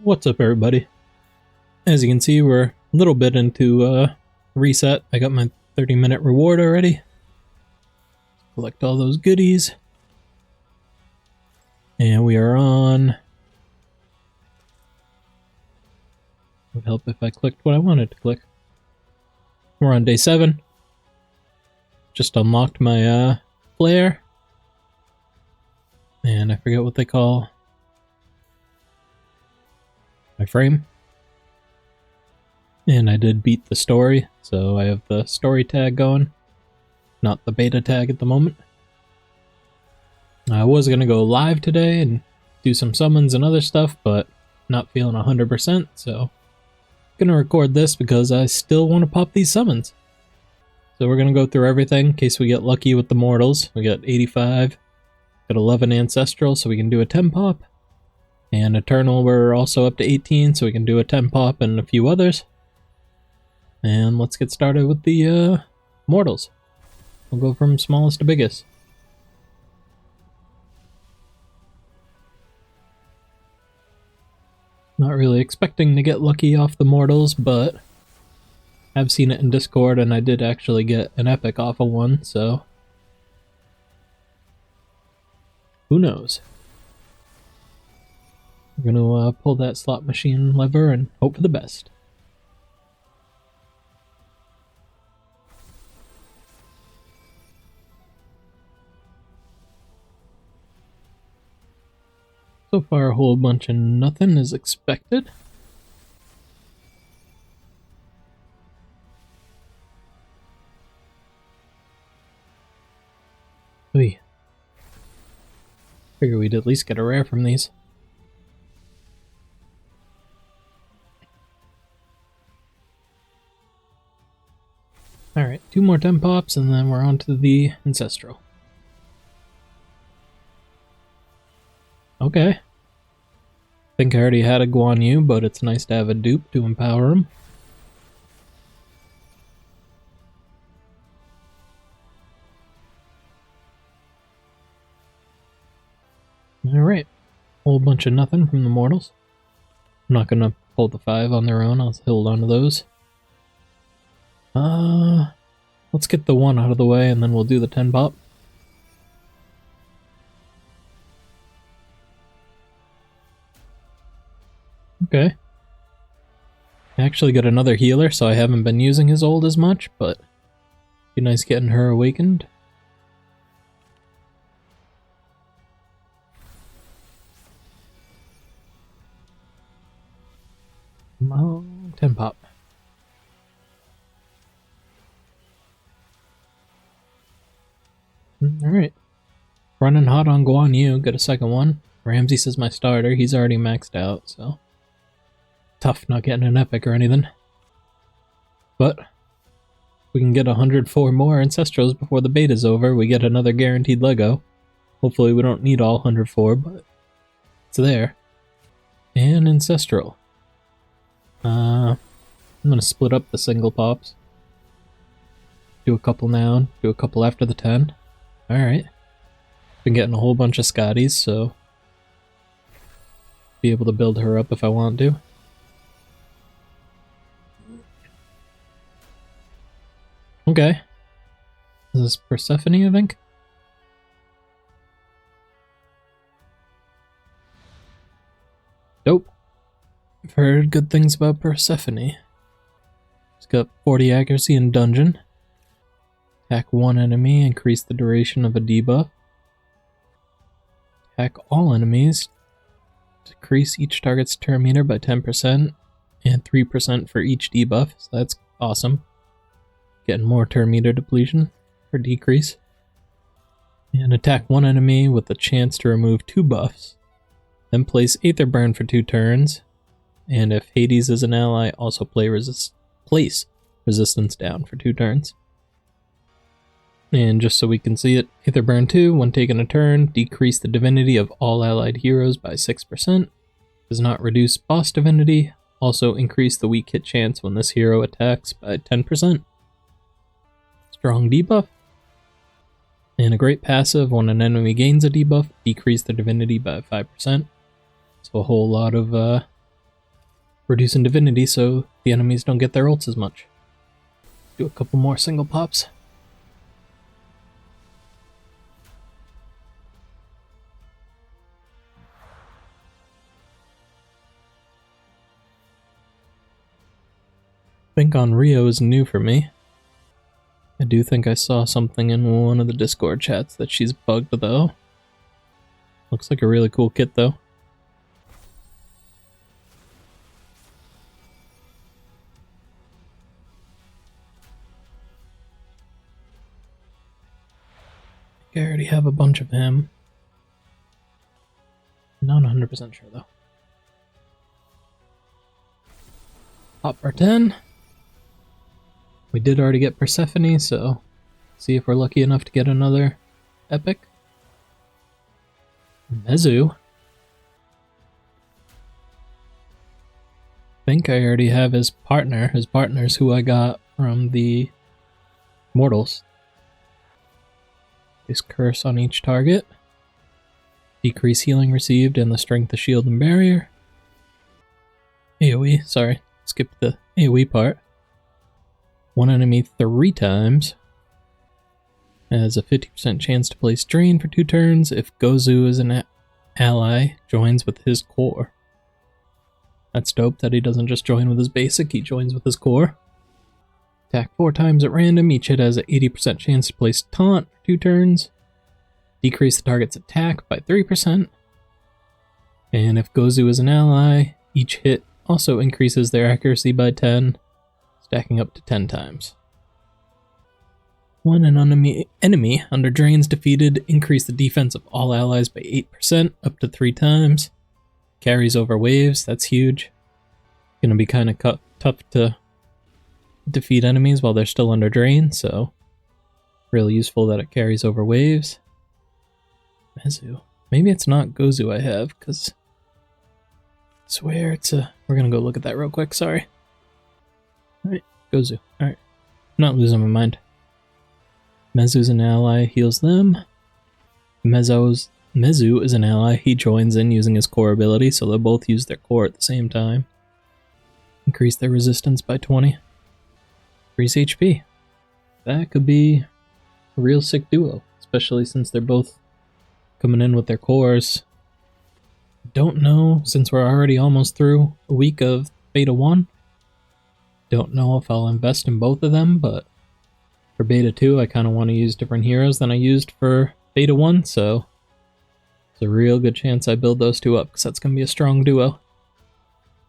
What's up, everybody? As you can see, we're a little bit into reset. I got my 30-minute reward already. Collect all those goodies. And we are on... It would help if I clicked what I wanted to click. We're on day 7. Just unlocked my flare. And I forget what they call my frame. And I did beat the story, so I have the story tag going, not the beta tag at the moment. I was going to go live today and do some summons and other stuff, but not feeling 100%, so I'm going to record this because I still want to pop these summons. So we're going to go through everything in case we get lucky with the mortals. We got 85, got 11 Ancestral, so we can do a 10 pop. And Eternal, we're also up to 18, so we can do a 10 pop and a few others. And let's get started with the mortals. We'll go from smallest to biggest. Not really expecting to get lucky off the mortals, but I've seen it in Discord and I did actually get an epic off of one, so who knows? We're gonna pull that slot machine lever and hope for the best. So far, a whole bunch of nothing is expected. Oy. Figure we'd at least get a rare from these. Alright, 2 more 10 pops and then we're on to the Ancestral. Okay. Think I already had a Guan Yu, but it's nice to have a dupe to empower him. Alright. Whole bunch of nothing from the mortals. I'm not gonna pull the 5 on their own, I'll hold on to those. Let's get the 1 out of the way and then we'll do the 10 pop. Okay. I actually got another healer, so I haven't been using his ult as much, but be nice getting her awakened. Oh, 10 pop. Alright. Running hot on Guan Yu, got a second one. Ramses is my starter, he's already maxed out, so tough not getting an epic or anything. But we can get 104 more Ancestrals before the beta's over, we get another guaranteed Lego. Hopefully we don't need all 104, but it's there. And Ancestral. I'm gonna split up the single pops. Do a couple now, do a couple after the 10. Alright. Been getting a whole bunch of Scotties, so be able to build her up if I want to. Okay. This is Persephone, I think? Nope. I've heard good things about Persephone. It's got 40 accuracy in dungeon. Attack one enemy, increase the duration of a debuff. Attack all enemies, decrease each target's turn meter by 10% and 3% for each debuff, so that's awesome. Getting more turn meter depletion or decrease. And attack one enemy with the chance to remove 2 buffs. Then place Aether Burn for 2 turns. And if Hades is an ally, also place resistance down for 2 turns. And just so we can see it, Aether Burn 2, when taking a turn, decrease the divinity of all allied heroes by 6%. Does not reduce boss divinity, also increase the weak hit chance when this hero attacks by 10%. Strong debuff. And a great passive, when an enemy gains a debuff, decrease the divinity by 5%. So a whole lot of reducing divinity so the enemies don't get their ults as much. Do a couple more single pops. I think on Rio is new for me. I do think I saw something in one of the Discord chats that she's bugged though. Looks like a really cool kit though. I already have a bunch of him. Not 100% sure though. Pop our 10. We did already get Persephone, so see if we're lucky enough to get another epic. Mezu. I think I already have his partner. His partner's who I got from the Mortals. Place curse on each target. Decrease healing received and the strength of shield and barrier. AoE, sorry, skipped the AoE part. One enemy 3 times. Has a 50% chance to place Drain for 2 turns if Gozu is an ally, joins with his core. That's dope that he doesn't just join with his basic, he joins with his core. Attack 4 times at random, each hit has an 80% chance to place Taunt for 2 turns. Decrease the target's attack by 3%. And if Gozu is an ally, each hit also increases their accuracy by 10. Stacking up to 10 times. When an enemy under Drain's defeated, increase the defense of all allies by 8% up to 3 times. Carries over waves, that's huge. Gonna be kind of tough to defeat enemies while they're still under Drain, so really useful that it carries over waves. Mezu. Maybe it's not Gozu I have, because I swear it's a... We're gonna go look at that real quick, sorry. Alright, Gozu. Alright. Not losing my mind. Mezu's an ally, heals them. Mezu is an ally, he joins in using his core ability, so they'll both use their core at the same time. Increase their resistance by 20. Increase HP. That could be a real sick duo, especially since they're both coming in with their cores. Don't know, since we're already almost through a week of Beta 1. Don't know if I'll invest in both of them, but for Beta 2 I kind of want to use different heroes than I used for Beta 1, so there's a real good chance I build those two up, because that's going to be a strong duo.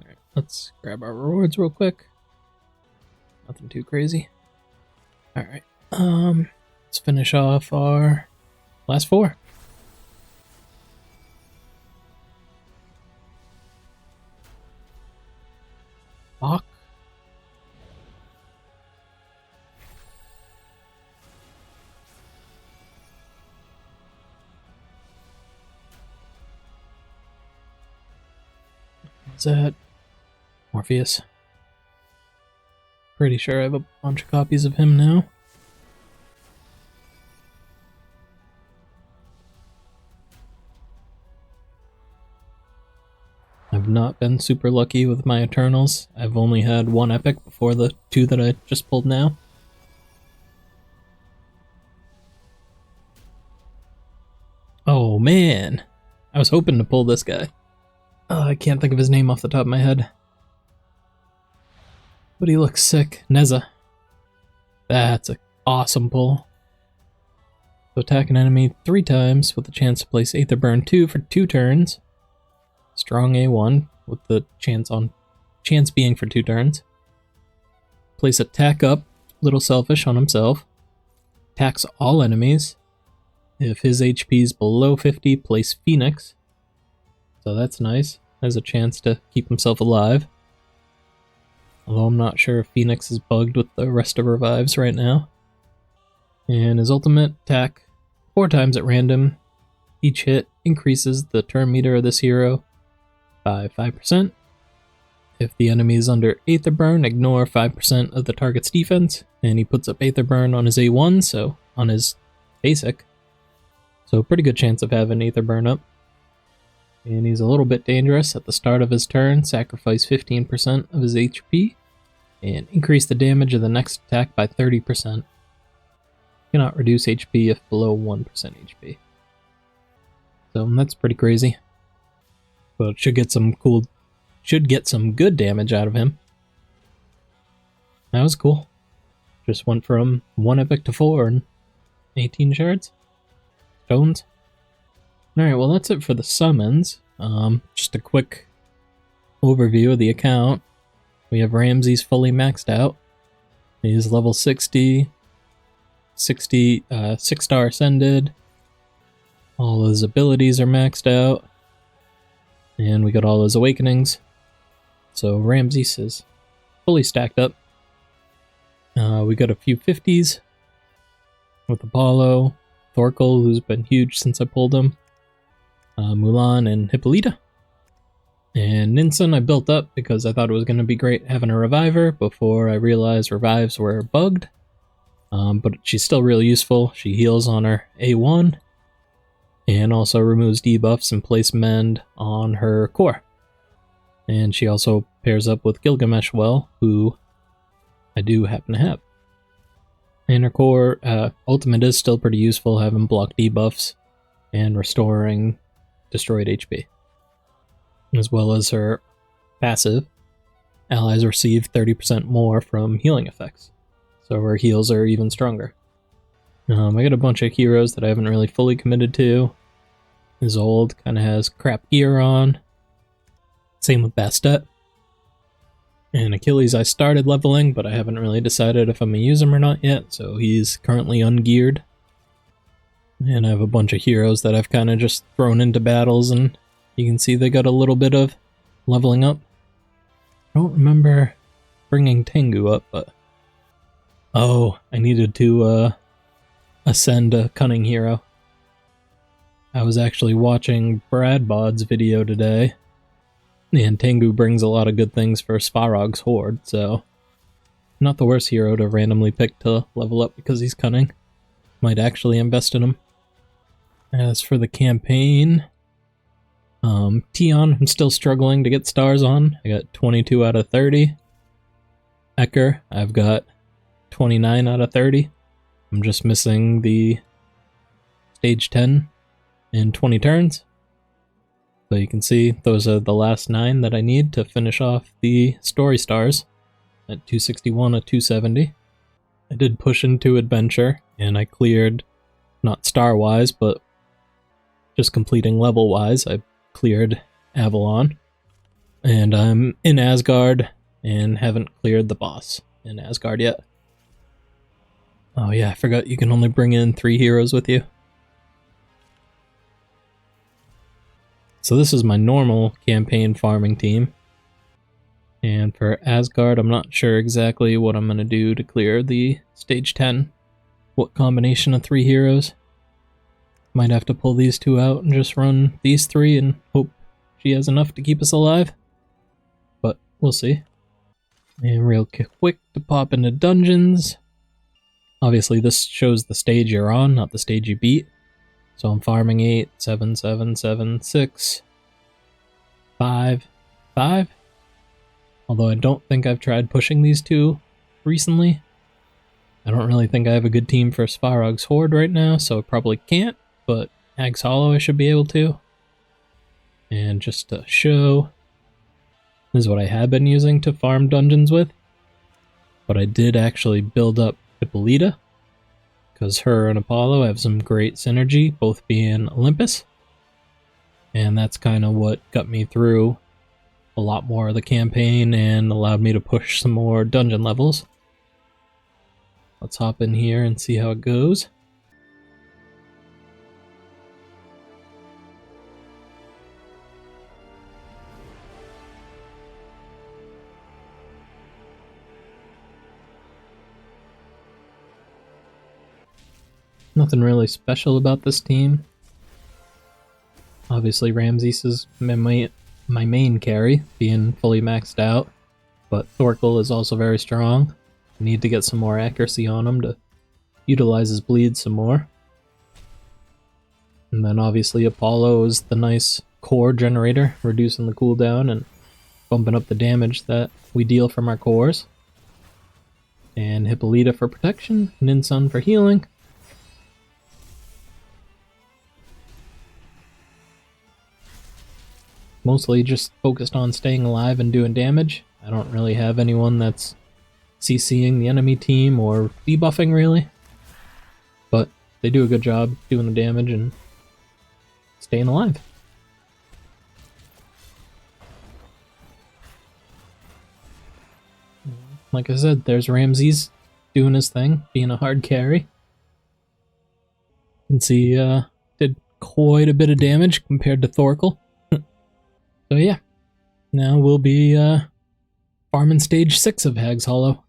Alright, let's grab our rewards real quick. Nothing too crazy. Alright, let's finish off our last 4. Bach. Is that Morpheus? Pretty sure I have a bunch of copies of him now. I've not been super lucky with my Eternals. I've only had 1 epic before the 2 that I just pulled now. Oh man! I was hoping to pull this guy. I can't think of his name off the top of my head. But he looks sick. Neza. That's an awesome pull. So attack an enemy 3 times with a chance to place Aether Burn 2 for 2 turns. Strong A1 with the chance being for 2 turns. Place attack up, little selfish on himself. Attacks all enemies. If his HP is below 50, place Phoenix. So that's nice. Has a chance to keep himself alive. Although I'm not sure if Phoenix is bugged with the rest of revives right now. And his ultimate attack 4 times at random. Each hit increases the turn meter of this hero by 5%. If the enemy is under Aether Burn, ignore 5% of the target's defense. And he puts up Aether Burn on his A1, so on his basic. So pretty good chance of having Aether Burn up. And he's a little bit dangerous. At the start of his turn, sacrifice 15% of his HP and increase the damage of the next attack by 30%. Cannot reduce HP if below 1% HP. So that's pretty crazy. But should get some good damage out of him. That was cool. Just went from 1 epic to 4 and 18 shards. Stones. Alright, well that's it for the summons. Just a quick overview of the account. We have Ramses fully maxed out. He's level 60, 6-star ascended. All his abilities are maxed out. And we got all his awakenings. So Ramses is fully stacked up. We got a few 50s with Apollo, Thorkel, who's been huge since I pulled him, Mulan, and Hippolyta. And Ninsun I built up because I thought it was going to be great having a reviver before I realized revives were bugged. But she's still really useful. She heals on her A1 and also removes debuffs and place mend on her core. And she also pairs up with Gilgamesh well, who I do happen to have. And her core ultimate is still pretty useful, having block debuffs and restoring destroyed HP. As well as her passive, allies receive 30% more from healing effects. So her heals are even stronger. I got a bunch of heroes that I haven't really fully committed to. Isolde kind of has crap gear on. Same with Bastet. And Achilles I started leveling, but I haven't really decided if I'm going to use him or not yet, so he's currently ungeared. And I have a bunch of heroes that I've kind of just thrown into battles, and you can see they got a little bit of leveling up. I don't remember bringing Tengu up, but... Oh, I needed to ascend a cunning hero. I was actually watching Brad Bod's video today, and Tengu brings a lot of good things for Svarog's Horde, so not the worst hero to randomly pick to level up because he's cunning. Might actually invest in him. As for the campaign, Tion I'm still struggling to get stars on. I got 22 out of 30. Ecker, I've got 29 out of 30. I'm just missing the stage 10 in 20 turns. So you can see those are the last 9 that I need to finish off the story stars at 261 of 270. I did push into adventure and I cleared, not star-wise, but just completing level-wise, I cleared Avalon. And I'm in Asgard and haven't cleared the boss in Asgard yet. Oh yeah, I forgot you can only bring in 3 heroes with you. So this is my normal campaign farming team. And for Asgard, I'm not sure exactly what I'm going to do to clear the stage 10. What combination of 3 heroes? Might have to pull these 2 out and just run these 3 and hope she has enough to keep us alive. But we'll see. And real quick to pop into dungeons. Obviously this shows the stage you're on, not the stage you beat. So I'm farming 8, 7, 7, 7, 6, 5, 5. Although I don't think I've tried pushing these 2 recently. I don't really think I have a good team for Svarog's Horde right now, so I probably can't, but Hag's Hollow I should be able to. And just to show, this is what I have been using to farm dungeons with. But I did actually build up Hippolyta, because her and Apollo have some great synergy, both being Olympus. And that's kind of what got me through a lot more of the campaign and allowed me to push some more dungeon levels. Let's hop in here and see how it goes. Nothing really special about this team. Obviously Ramses is my main carry, being fully maxed out, but Thorkel is also very strong. I need to get some more accuracy on him to utilize his bleed some more. And then obviously Apollo is the nice core generator, reducing the cooldown and bumping up the damage that we deal from our cores. And Hippolyta for protection, Ninsun for healing. Mostly just focused on staying alive and doing damage. I don't really have anyone that's CCing the enemy team or debuffing really. But they do a good job doing the damage and staying alive. Like I said, there's Ramses doing his thing, being a hard carry. You can see did quite a bit of damage compared to Thorkel. So yeah, now we'll be farming stage 6 of Hag's Hollow.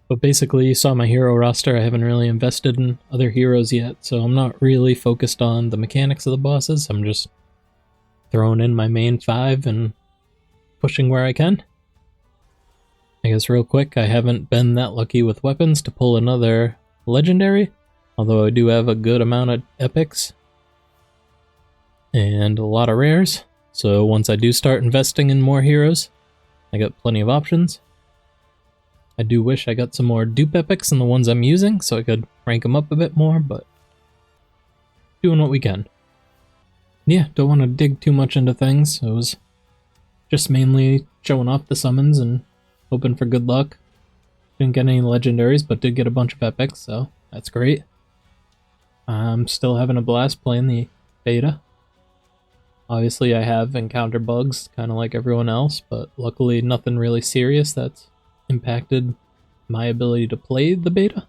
But basically, you saw my hero roster. I haven't really invested in other heroes yet, so I'm not really focused on the mechanics of the bosses. I'm just throwing in my main 5 and pushing where I can. I guess real quick, I haven't been that lucky with weapons to pull another legendary, although I do have a good amount of epics and a lot of rares, so once I do start investing in more heroes, I got plenty of options. I do wish I got some more dupe epics than the ones I'm using, so I could rank them up a bit more, but doing what we can. Yeah, don't want to dig too much into things. It was just mainly showing off the summons and hoping for good luck. Didn't get any legendaries, but did get a bunch of epics, so that's great. I'm still having a blast playing the beta. Obviously, I have encountered bugs, kind of like everyone else, but luckily nothing really serious that's impacted my ability to play the beta.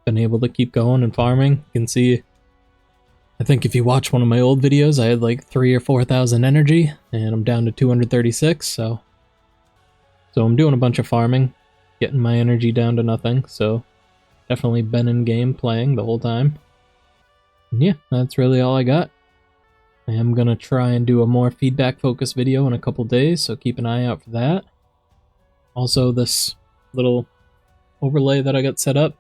Been able to keep going and farming. You can see, I think if you watch one of my old videos, I had like 3,000 or 4,000 energy, and I'm down to 236, so I'm doing a bunch of farming, getting my energy down to nothing, so definitely been in game playing the whole time. And yeah, that's really all I got. I am going to try and do a more feedback-focused video in a couple days, so keep an eye out for that. Also, this little overlay that I got set up,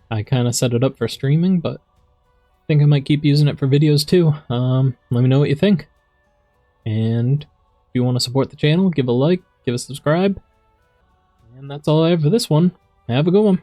I kind of set it up for streaming, but I think I might keep using it for videos too. Let me know what you think. And if you want to support the channel, give a like, give a subscribe. And that's all I have for this one. Have a good one.